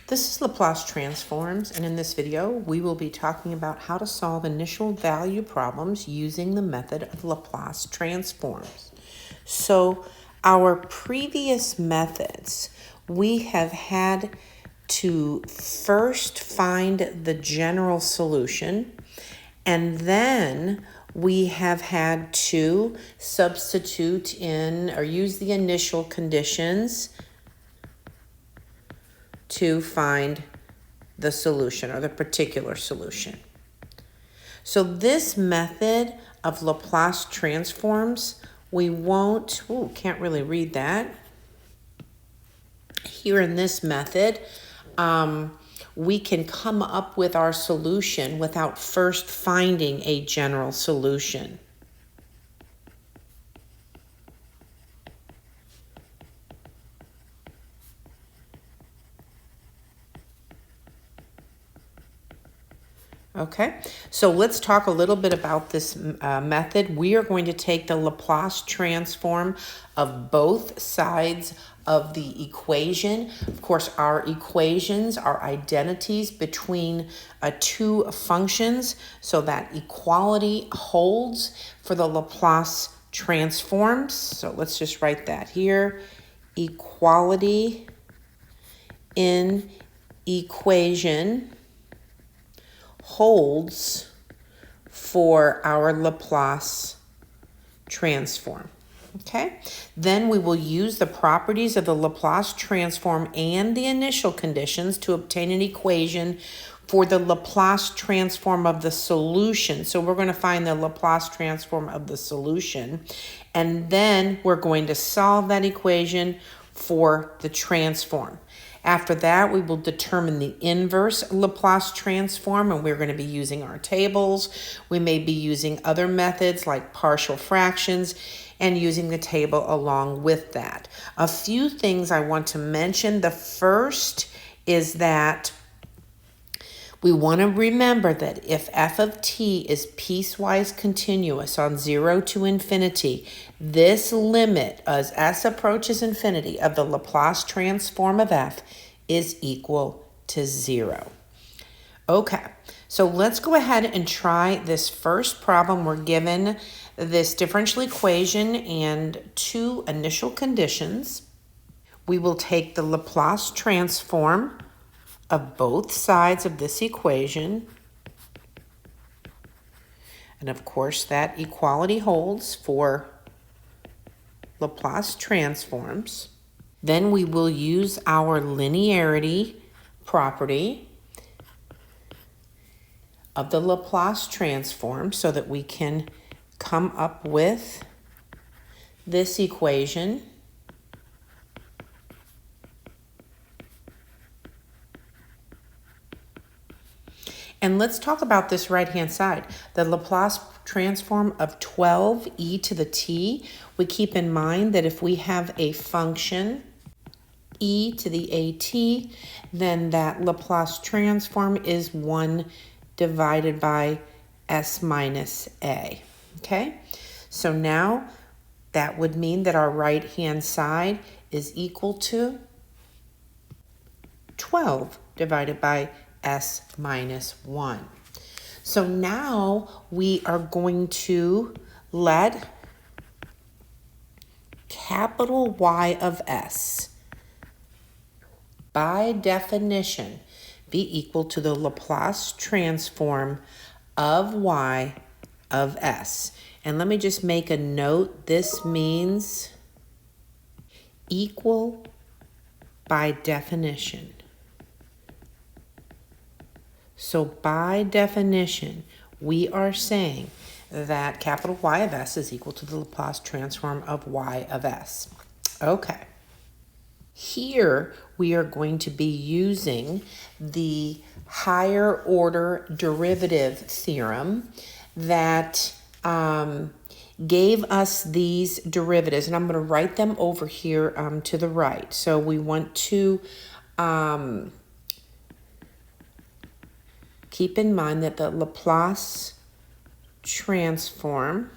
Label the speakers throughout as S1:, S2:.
S1: This is Laplace transforms, and in this video, we will be talking about how to solve initial value problems using the method of Laplace transforms. So, our previous methods, we have had to first find the general solution, and then we have had to substitute in or use the initial conditions to find the solution or the particular solution. So this method of Laplace transforms, we won't, can't really read that. Here in this method, we can come up with our solution without first finding a general solution. Okay, so let's talk a little bit about this method. We are going to take the Laplace transform of both sides of the equation. Of course, our equations are identities between two functions, so that equality holds for the Laplace transforms. So let's just write that here. Equality in equation holds for our Laplace transform. Okay, then we will use the properties of the Laplace transform and the initial conditions to obtain an equation for the Laplace transform of the solution. So we're going to find the Laplace transform of the solution, and then we're going to solve that equation for the transform. After that, we will determine the inverse Laplace transform, and we're going to be using our tables. We may be using other methods like partial fractions and using the table along with that. A few things I want to mention. The first is that we want to remember that if f of t is piecewise continuous on 0 to infinity, this limit as s approaches infinity of the Laplace transform of f is equal to 0. Okay, so let's go ahead and try this first problem. We're given this differential equation and two initial conditions. We will take the Laplace transform of both sides of this equation. And of course, that equality holds for Laplace transforms. Then we will use our linearity property of the Laplace transform so that we can come up with this equation. And let's talk about this right-hand side. The Laplace transform of 12e to the t. We keep in mind that if we have a function e to the at, then that Laplace transform is 1 divided by s minus a. Okay? So now that would mean that our right-hand side is equal to 12 divided by s minus 1. So now we are going to let capital Y of s, by definition, be equal to the Laplace transform of Y of s. And let me just make a note. This means equal by definition. So by definition, we are saying that capital Y of s is equal to the Laplace transform of Y of s. Okay. Here, we are going to be using the higher order derivative theorem that gave us these derivatives. And I'm going to write them over here to the right. So we want to keep in mind that the Laplace transform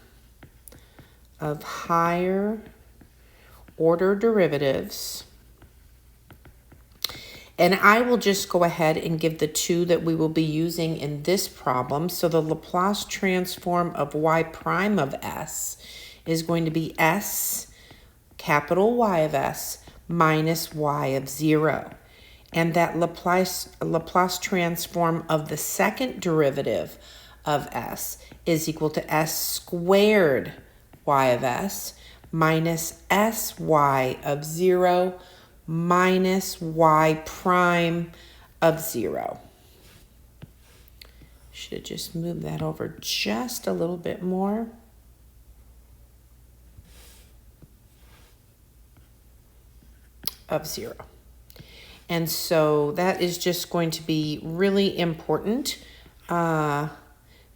S1: of higher order derivatives And I will just go ahead and give the two that we will be using in this problem. So the Laplace transform of y prime of s is going to be s, capital Y of s, minus y of 0. And that Laplace transform of the second derivative of s is equal to s squared y of s minus sy of 0 minus y prime of 0. Should have just moved that over just a little bit more. Of 0. And so that is just going to be really important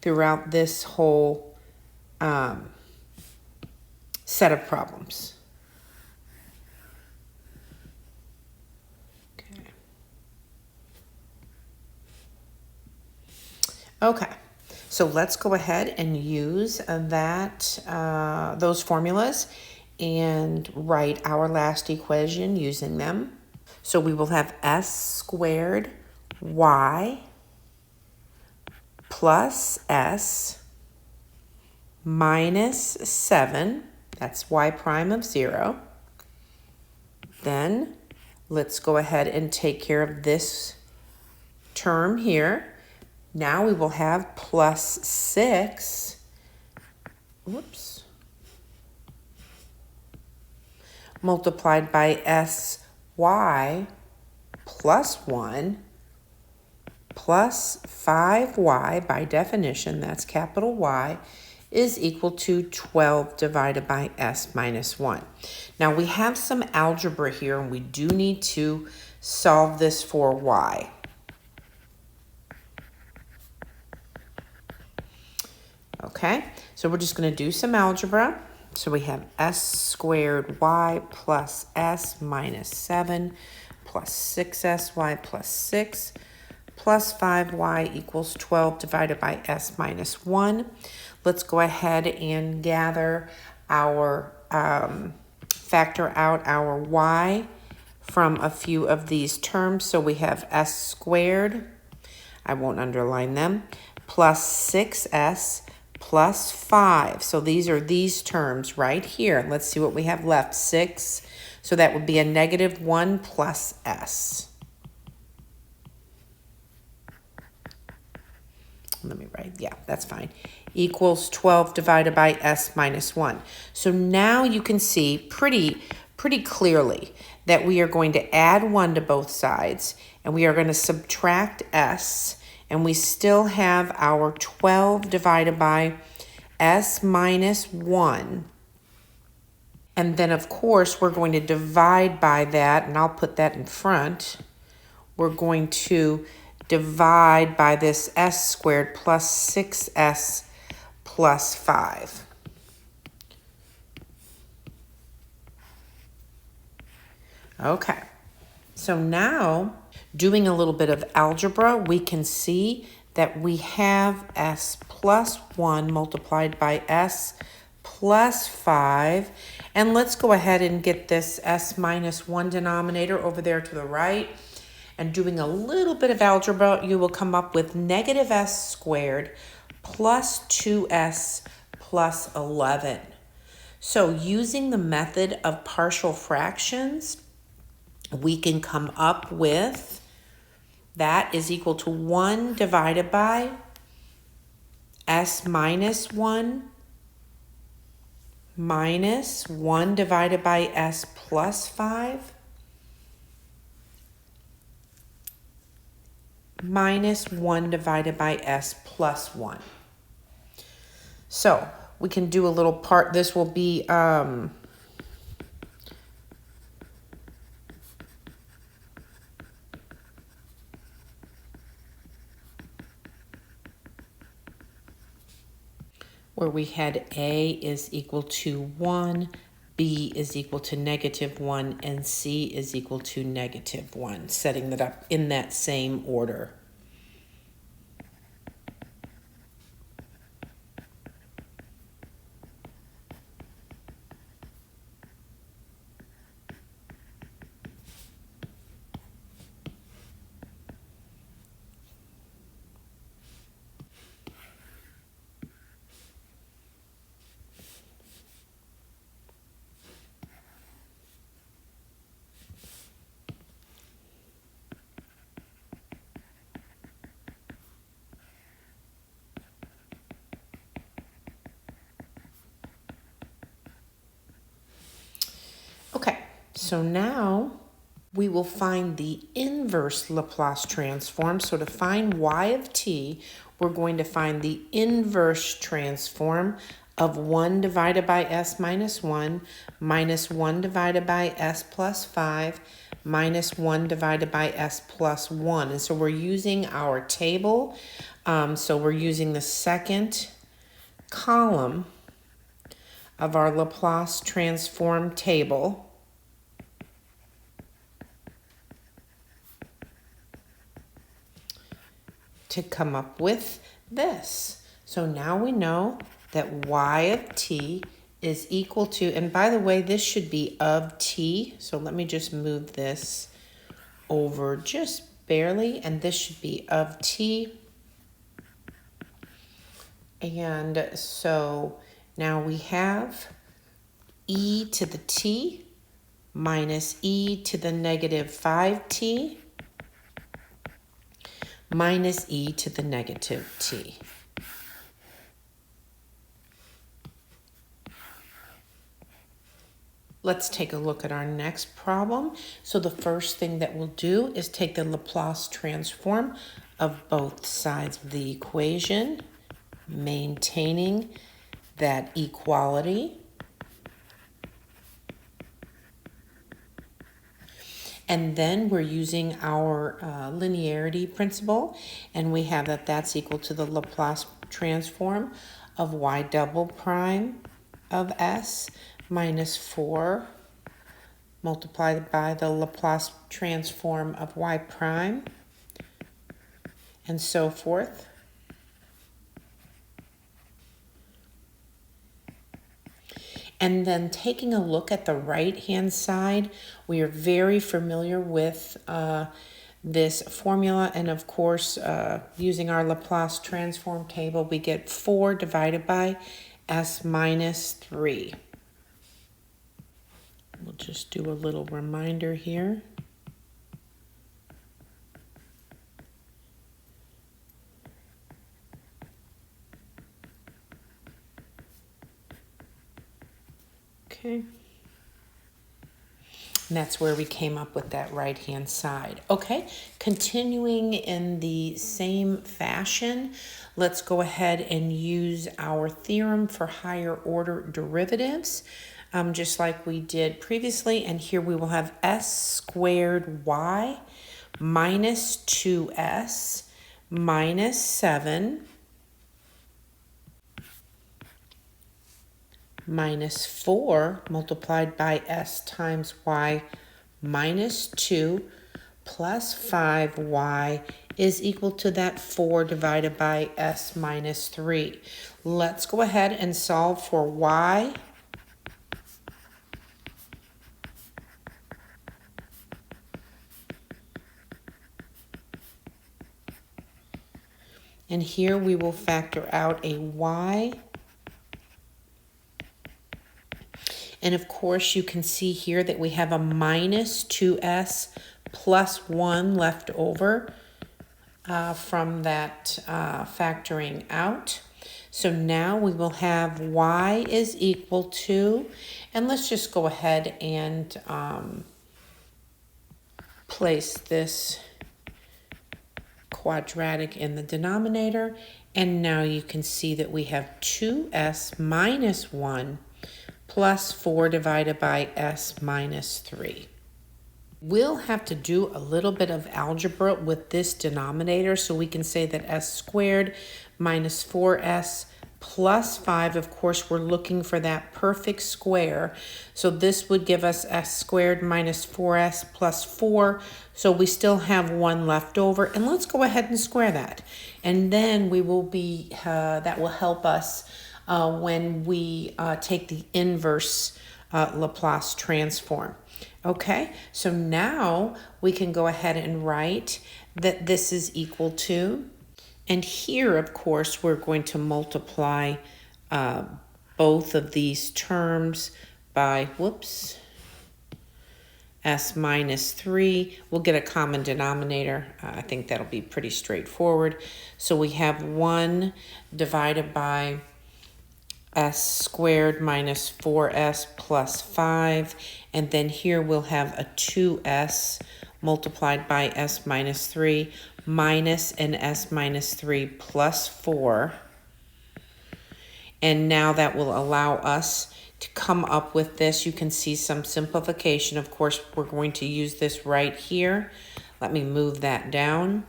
S1: throughout this whole set of problems. Okay, so let's go ahead and use those formulas and write our last equation using them. So we will have s squared y plus s minus 7, that's y prime of 0. Then let's go ahead and take care of this term here. Now we will have plus 6, multiplied by sy plus 1 plus 5y, by definition, that's capital Y, is equal to 12 divided by s minus 1. Now we have some algebra here, and we do need to solve this for y. Okay, so we're just going to do some algebra. So we have s squared y plus s minus 7 plus 6sy plus 6 plus 5y equals 12 divided by s minus 1. Let's go ahead and gather our, factor out our y from a few of these terms. So we have s squared, I won't underline them, plus 6s plus 5. So these are these terms right here. Let's see what we have left. 6. So that would be a negative 1 plus s. Let me write, yeah, that's fine. Equals 12 divided by s minus 1. So now you can see pretty clearly that we are going to add 1 to both sides, and we are going to subtract s, and we still have our 12 divided by s minus 1. And then, of course, we're going to divide by that, and I'll put that in front. We're going to divide by this s squared plus 6s plus 5. Okay, so now doing a little bit of algebra, we can see that we have s plus 1 multiplied by s plus 5. And let's go ahead and get this s minus 1 denominator over there to the right. And doing a little bit of algebra, you will come up with negative s squared plus 2s plus 11. So using the method of partial fractions, we can come up with that is equal to 1 divided by s minus 1 minus 1 divided by s plus 5 minus 1 divided by s plus 1. So we can do a little part. This will be where we had a is equal to 1, b is equal to negative 1, and c is equal to negative 1, setting that up in that same order. so now we will find the inverse Laplace transform. So to find y of t, we're going to find the inverse transform of 1 divided by s minus 1 minus 1 divided by s plus 5 minus 1 divided by s plus 1. And so we're using our table. So we're using the second column of our Laplace transform table. To come up with this. So now we know that y of t is equal to, and by the way, this should be of t. So let me just move this over just barely, and this should be of t. And so now we have e to the t minus e to the negative 5t minus e to the negative t. Let's take a look at our next problem. So the first thing that we'll do is take the Laplace transform of both sides of the equation, maintaining that equality. And then we're using our linearity principle, and we have that that's equal to the Laplace transform of y double prime of s minus 4 multiplied by the Laplace transform of y prime, and so forth. And then taking a look at the right-hand side, we are very familiar with this formula. And of course, using our Laplace transform table, we get 4 divided by s minus 3. We'll just do a little reminder here. Okay. And that's where we came up with that right-hand side. Okay, continuing in the same fashion, let's go ahead and use our theorem for higher order derivatives, just like we did previously. And here we will have s squared y minus 2s minus 7 minus 4 multiplied by s times y minus 2 plus 5y is equal to that 4 divided by s minus 3. Let's go ahead and solve for y. And here we will factor out a y. And of course, you can see here that we have a minus 2s plus 1 left over from that factoring out. So now we will have y is equal to, and let's just go ahead and place this quadratic in the denominator. And now you can see that we have 2s minus 1 plus 4 divided by s minus 3. We'll have to do a little bit of algebra with this denominator, so we can say that s squared minus 4s plus 5, of course, we're looking for that perfect square. So this would give us s squared minus 4s plus 4. So we still have 1 left over. And let's go ahead and square that. And then we will be, that will help us when we take the inverse Laplace transform. Okay, so now we can go ahead and write that this is equal to, and here, of course, we're going to multiply both of these terms by, s minus 3. We'll get a common denominator. I think that'll be pretty straightforward. So we have 1 divided by s squared minus 4s plus 5. And then here we'll have a 2s multiplied by s minus 3 minus an s minus 3 plus 4. And now that will allow us to come up with this. You can see some simplification. Of course, we're going to use this right here. Let me move that down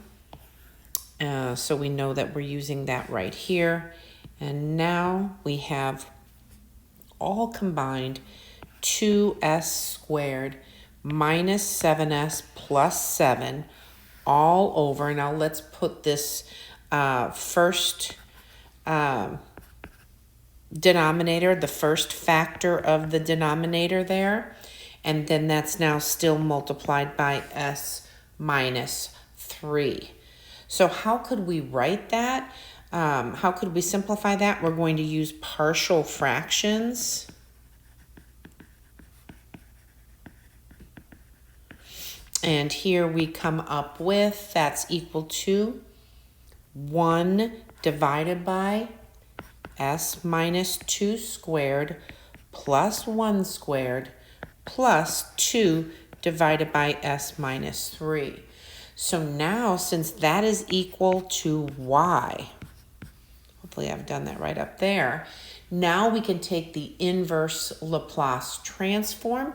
S1: so we know that we're using that right here. And now we have all combined 2s squared minus 7s plus 7 all over. Now let's put this first denominator, the first factor of the denominator there, and then that's now still multiplied by s minus 3. So how could we write that? How could we simplify that? We're going to use partial fractions. And here we come up with, that's equal to 1 divided by s minus 2 squared plus 1 squared plus 2 divided by s minus 3. So now, since that is equal to y, hopefully I've done that right up there, now we can take the inverse Laplace transform.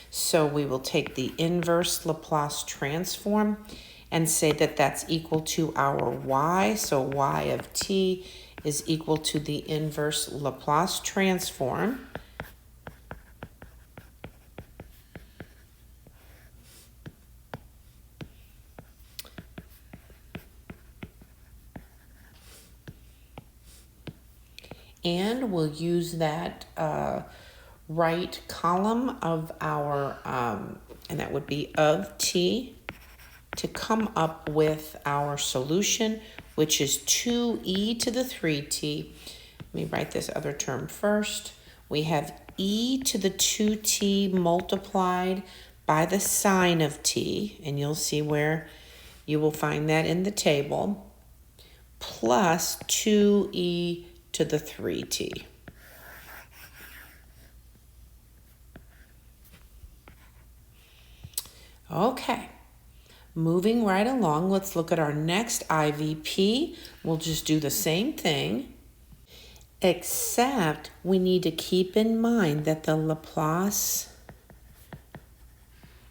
S1: So we will take the inverse Laplace transform and say that that's equal to our y. So y of t is equal to the inverse Laplace transform. And we'll use that right column of our, and that would be of t, to come up with our solution, which is 2e to the 3t. Let me write this other term first. We have e to the 2t multiplied by the sine of t, and you'll see where you will find that in the table, plus 2e to the 3t. Okay, moving right along, let's look at our next IVP. We'll just do the same thing, except we need to keep in mind that the Laplace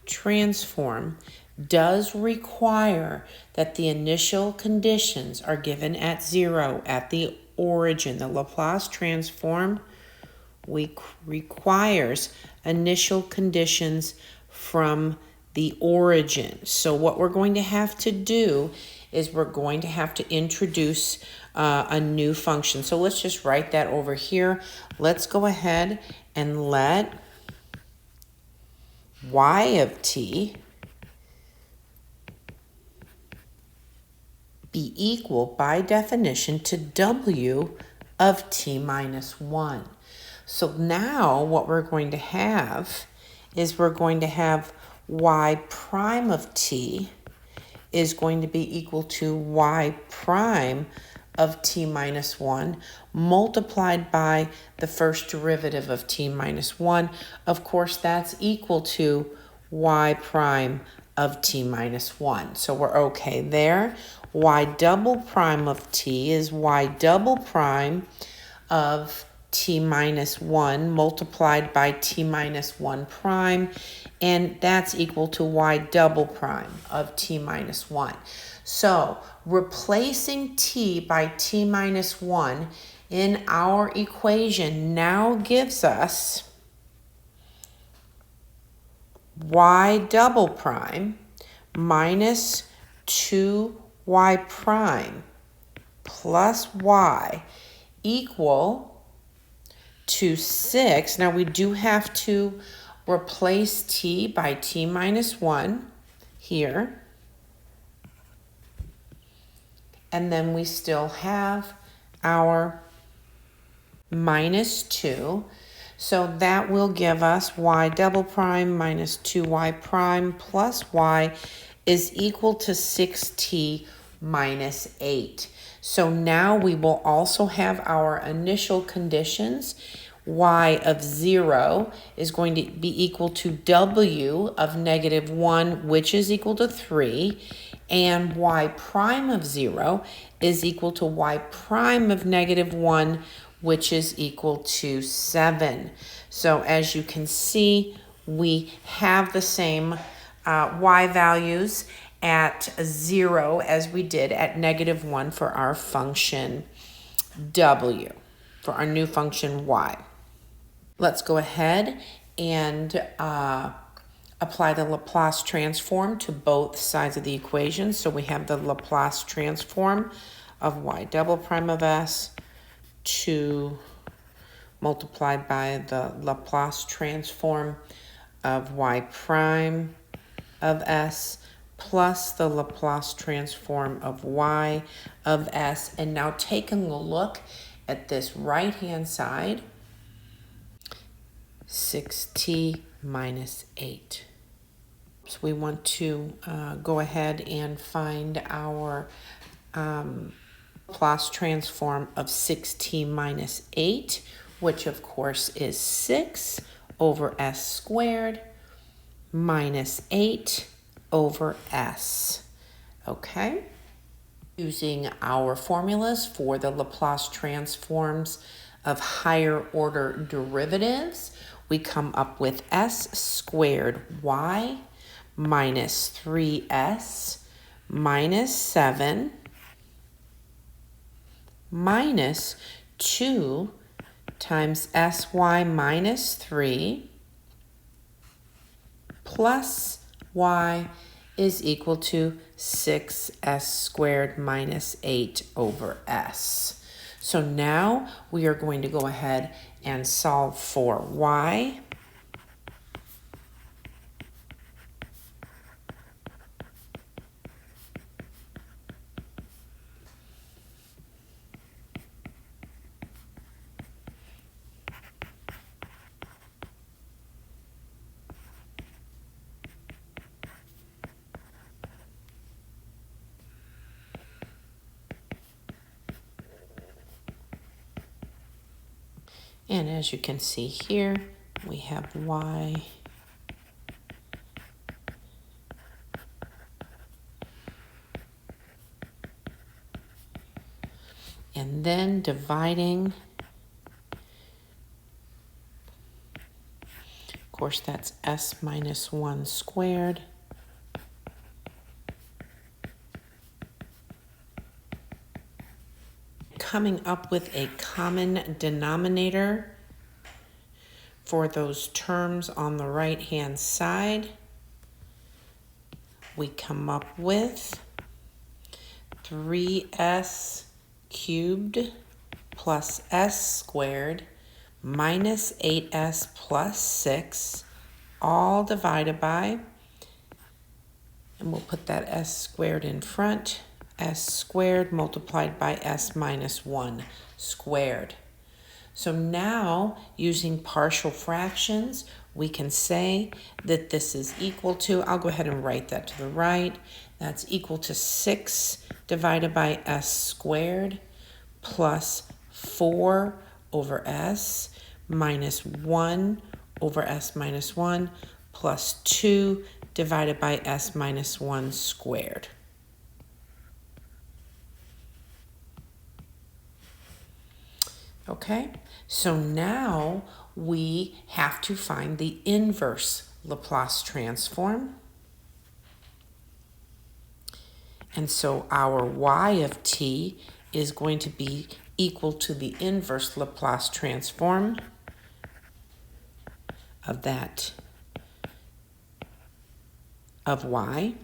S1: transform does require that the initial conditions are given at 0 at the origin. The Laplace transform requires initial conditions from the origin. So what we're going to have to do is we're going to have to introduce a new function. So let's just write that over here. Let's go ahead and let y of t be equal by definition to w of t minus 1. So now what we're going to have is we're going to have y prime of t is going to be equal to y prime of t minus 1 multiplied by the first derivative of t minus 1. Of course, that's equal to y prime of t minus 1. So we're okay there. Y double prime of t is y double prime of t minus 1 multiplied by t minus 1 prime, and that's equal to y double prime of t minus 1. So replacing t by t minus 1 in our equation now gives us y double prime minus 2y prime plus y equal to 6. Now we do have to replace t by t minus 1 here. And then we still have our minus 2. So that will give us y double prime minus 2y prime plus y is equal to 6t minus 8. So now we will also have our initial conditions. Y of 0 is going to be equal to W of negative 1, which is equal to 3. And Y prime of 0 is equal to Y prime of negative 1, which is equal to 7. So as you can see, we have the same Y values at 0 as we did at negative 1 for our function W, for our new function Y. Let's go ahead and apply the Laplace transform to both sides of the equation. So we have the Laplace transform of y double prime of s multiplied by the Laplace transform of y prime of s plus the Laplace transform of y of s. And now taking a look at this right-hand side, 6t minus 8. So we want to go ahead and find our Laplace transform of 6t minus 8, which of course is 6 over s squared minus 8 over s. Okay? Using our formulas for the Laplace transforms of higher order derivatives, we come up with s squared y minus 3s minus 7 minus 2 times sy minus 3 plus y is equal to 6s squared minus 8 over s. So now we are going to go ahead and solve for y. And as you can see here, we have y and then dividing, of course that's s minus 1 squared coming up with a common denominator for those terms on the right hand side. We come up with 3s cubed plus s squared minus 8s plus 6, all divided by, and we'll put that s squared in front, s squared multiplied by s minus 1 squared. So now, using partial fractions, we can say that this is equal to, I'll go ahead and write that to the right, that's equal to 6 divided by s squared plus 4 over s minus 1 over s minus 1 plus 2 divided by s minus 1 squared. Okay, so now we have to find the inverse Laplace transform. And so our y of t is going to be equal to the inverse Laplace transform of that of y.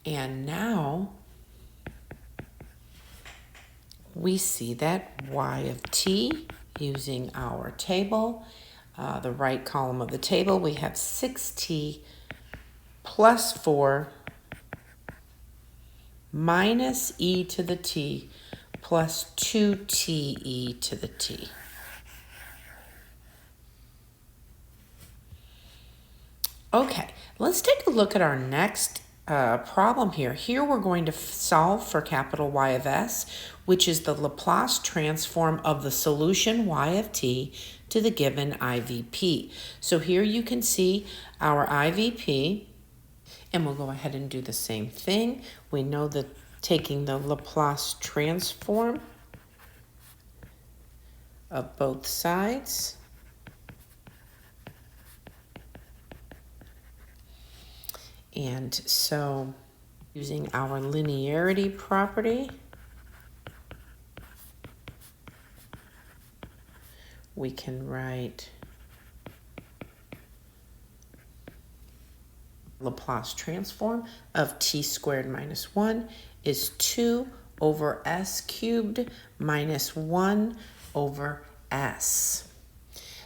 S1: And now we see that y of t, using our table, the right column of the table, we have 6t plus 4 minus e to the t plus 2te to the t. Okay, let's take a look at our next problem here. Here we're going to solve for capital Y of S, which is the Laplace transform of the solution Y of t to the given IVP. So here you can see our IVP, and we'll go ahead and do the same thing. We know that taking the Laplace transform of both sides, and so using our linearity property, we can write Laplace transform of t squared minus 1 is 2 over s cubed minus 1 over s.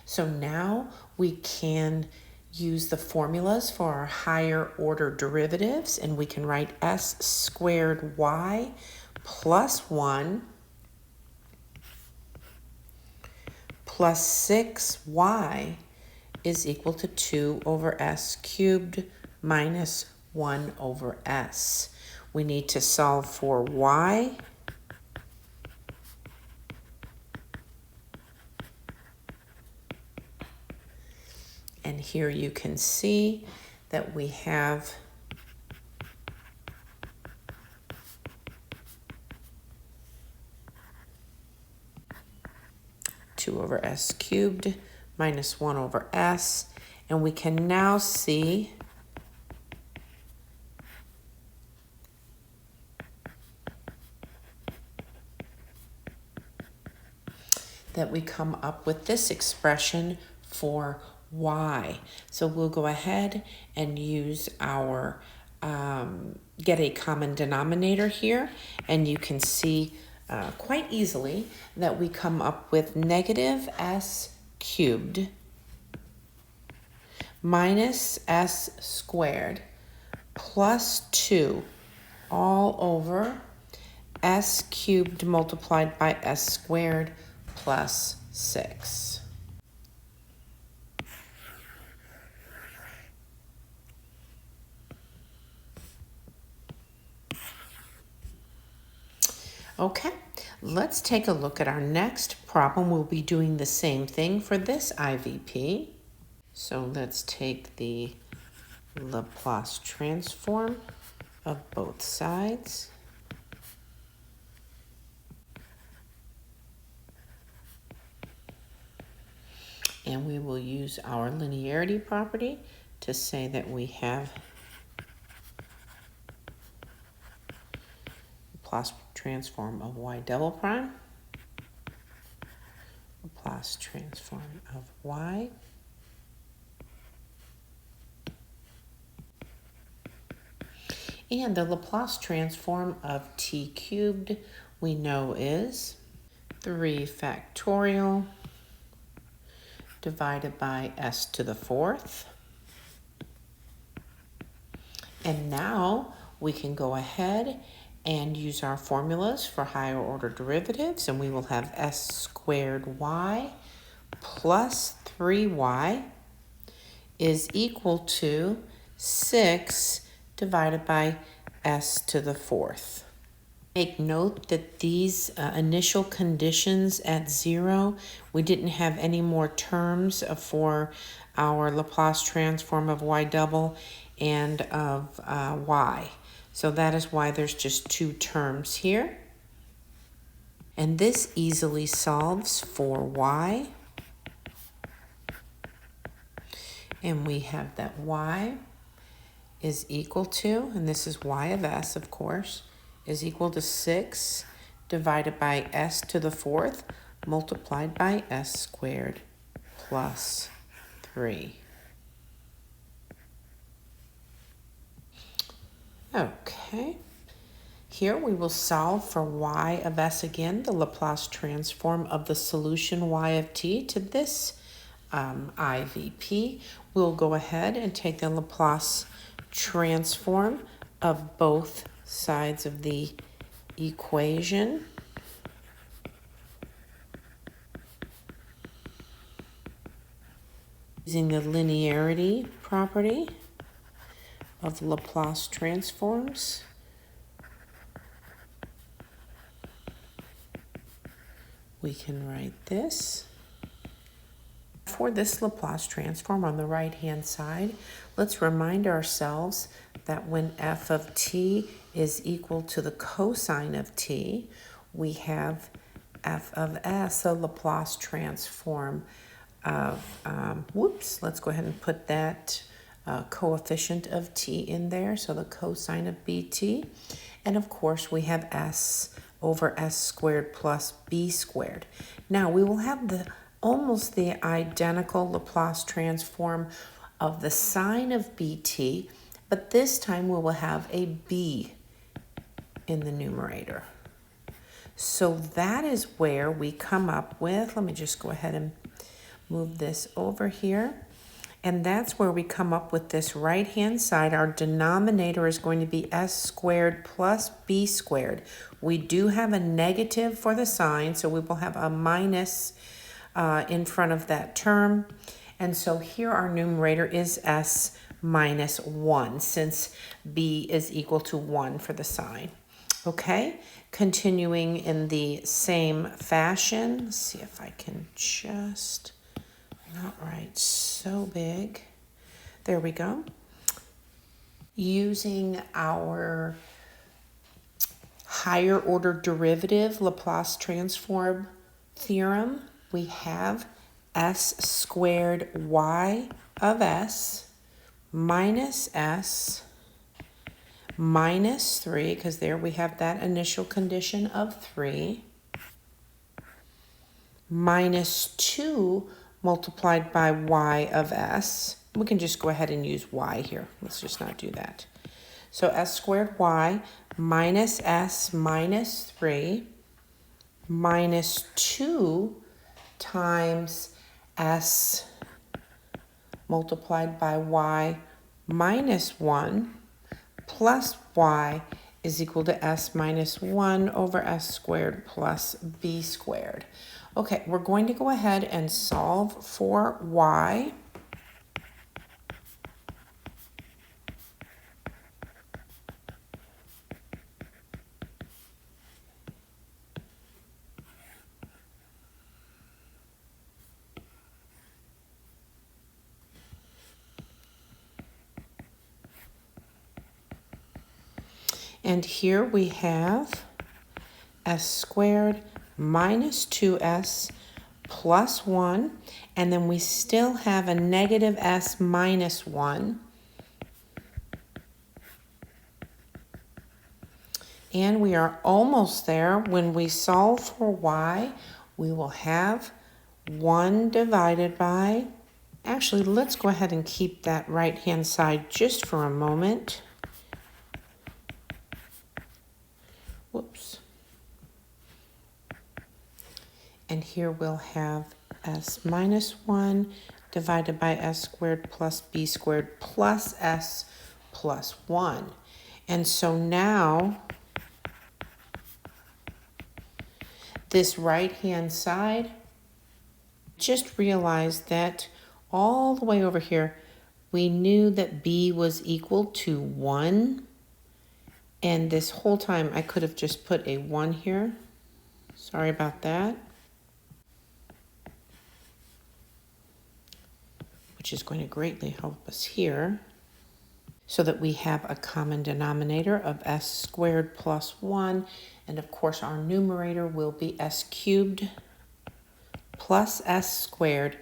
S1: So now we can use the formulas for our higher order derivatives, and we can write s squared y plus 1 plus 6y is equal to 2 over s cubed minus 1 over s. We need to solve for y. And here you can see that we have two over s cubed minus 1 over s. And we can now see that we come up with this expression for y. So we'll go ahead and use our, get a common denominator here, and you can see quite easily that we come up with negative s cubed minus s squared plus 2 all over s cubed multiplied by s squared plus 6. Okay, let's take a look at our next problem. We'll be doing the same thing for this IVP. So let's take the Laplace transform of both sides. And we will use our linearity property to say that we have Laplace transform of y double prime, Laplace transform of y, and the Laplace transform of t cubed we know is 3 factorial divided by s to the 4th. And now we can go ahead and use our formulas for higher order derivatives, and we will have s squared y plus 3y is equal to 6 divided by s to the 4th. Make note that these initial conditions at 0, we didn't have any more terms for our Laplace transform of y double and of y. So that is why there's just 2 terms here. And this easily solves for y. And we have that y is equal to, and this is y of s, of course, is equal to 6 divided by s to the 4th multiplied by s squared plus 3. Okay, here we will solve for y of s again, the Laplace transform of the solution y of t to this IVP. We'll go ahead and take the Laplace transform of both sides of the equation. Using the linearity property of Laplace transforms, we can write this. For this Laplace transform on the right-hand side, let's remind ourselves that when f of t is equal to the cosine of t, we have f of s, a Laplace transform of, let's go ahead and put that coefficient of t in there, so the cosine of bt. And of course, we have s over s squared plus b squared. Now, we will have almost the identical Laplace transform of the sine of bt, but this time we will have a b in the numerator. So that is where we come up with, let me just go ahead and move this over here. And that's where we come up with this right-hand side. Our denominator is going to be s squared plus b squared. We do have a negative for the sign, so we will have a minus in front of that term. And so here our numerator is s minus 1, since b is equal to 1 for the sign. Okay, continuing in the same fashion. Let's see if I can just not write so big. There we go. Using our higher order derivative Laplace transform theorem, we have s squared y of s minus s minus 3, because there we have that initial condition of 3, minus 2 multiplied by y of s. We can just go ahead and use y here. Let's just not do that. So s squared y minus s minus 3 minus 2 times s multiplied by y minus 1 plus y is equal to s minus 1 over s squared plus b squared. Okay, we're going to go ahead and solve for y. And here we have s squared minus 2s plus 1, and then we still have a negative s minus 1. And we are almost there. When we solve for y, we will have 1 divided by, actually, let's go ahead and keep that right-hand side just for a moment. Whoops. And here we'll have s minus 1 divided by s squared plus b squared plus s plus 1. And so now, this right-hand side, just realize that all the way over here, we knew that b was equal to 1. And this whole time, I could have just put a 1 here. Sorry about that. Which is going to greatly help us here. So that we have a common denominator of s squared plus 1. And of course, our numerator will be s cubed plus s squared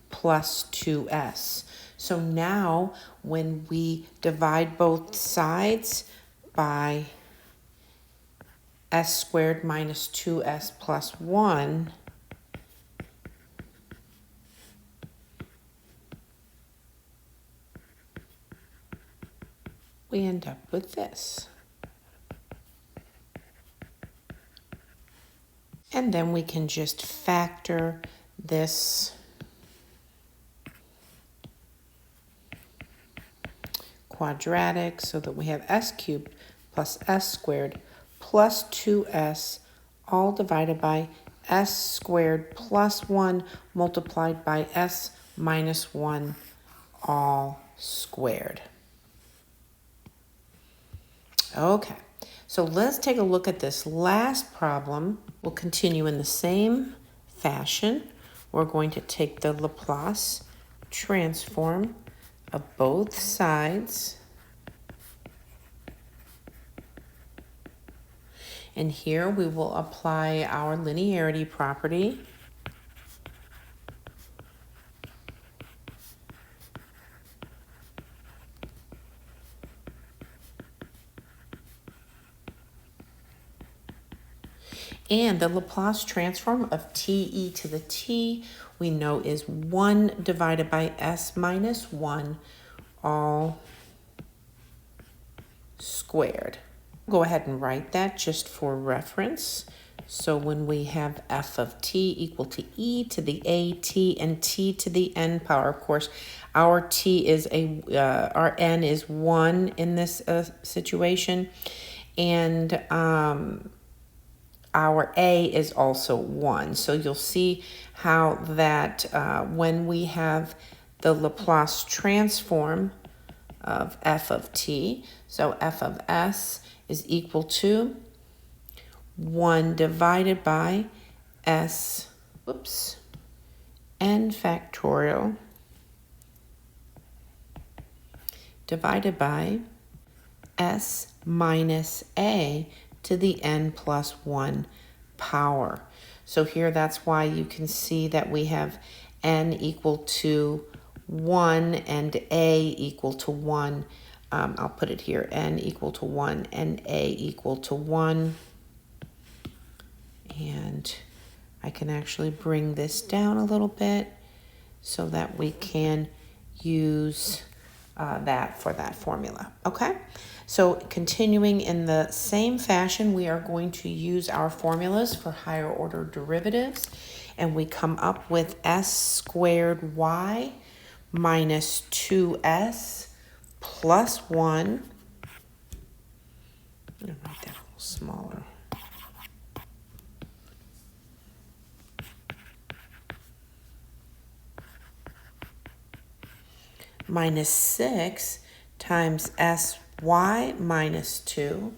S1: plus 2s. So now, when we divide both sides by s squared minus 2s plus 1, we end up with this. And then we can just factor this quadratic so that we have s cubed plus s squared plus 2s all divided by s squared plus 1 multiplied by s minus 1 all squared. Okay, so let's take a look at this last problem. We'll continue in the same fashion. We're going to take the Laplace transform of both sides. And here we will apply our linearity property. And the Laplace transform of te to the t we know is 1 divided by s minus 1 all squared. Go ahead and write that just for reference. So when we have f of t equal to e to the at and t to the n power, of course, our t is our n is 1 in this situation, and our a is also 1. So you'll see how that when we have the Laplace transform of f of t, so f of s is equal to 1 divided by s, n factorial divided by s minus a to the n plus 1 power. So here that's why you can see that we have n equal to 1 and a equal to 1. I'll put it here, n equal to 1 and a equal to 1. And I can actually bring this down a little bit so that we can use that for that formula, okay? So continuing in the same fashion, we are going to use our formulas for higher order derivatives, and we come up with s squared y minus 2s plus 1. I'm going to write that a little smaller. Minus 6 times sy minus 2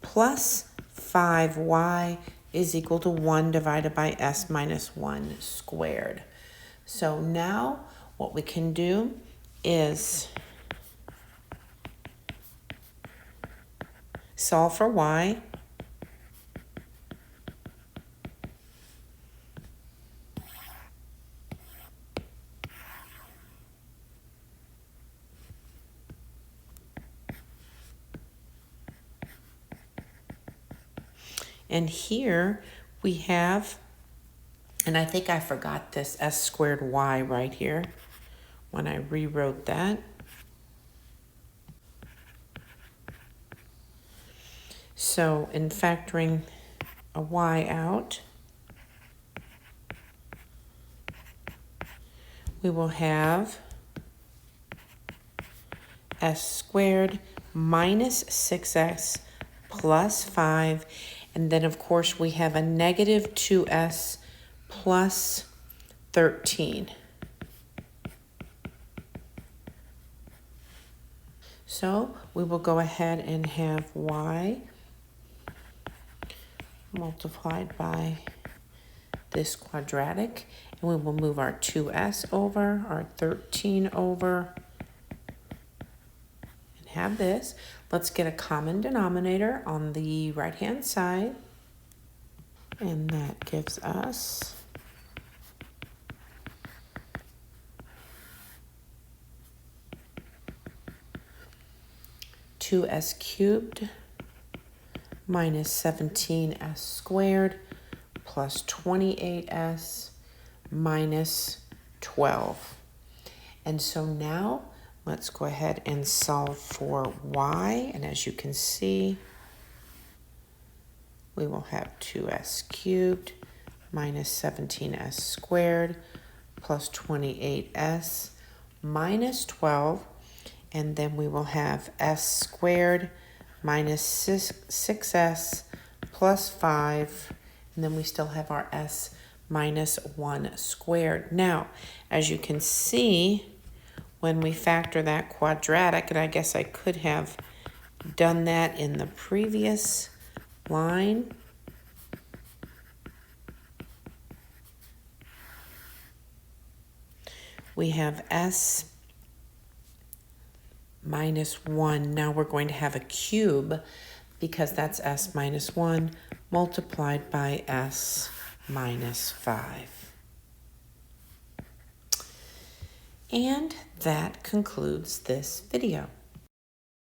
S1: plus 5y is equal to 1 divided by s minus 1 squared. So now what we can do is solve for y. And here we have, and I think I forgot this s squared y right here when I rewrote that. So in factoring a y out, we will have s squared minus 6s plus 5. And then, of course, we have a negative 2s plus 13. So we will go ahead and have y multiplied by this quadratic. And we will move our 2s over, our 13 over, and have this. Let's get a common denominator on the right-hand side. And that gives us two s cubed minus 17s squared plus 28s minus 12. And so now let's go ahead and solve for y. And as you can see, we will have 2s cubed minus 17s squared plus 28s minus 12. And then we will have s squared minus 6s plus 5. And then we still have our s minus 1 squared. Now, as you can see, when we factor that quadratic, and I guess I could have done that in the previous line. We have s minus 1. Now we're going to have a cube because that's s minus 1 multiplied by s minus 5. And that concludes this video.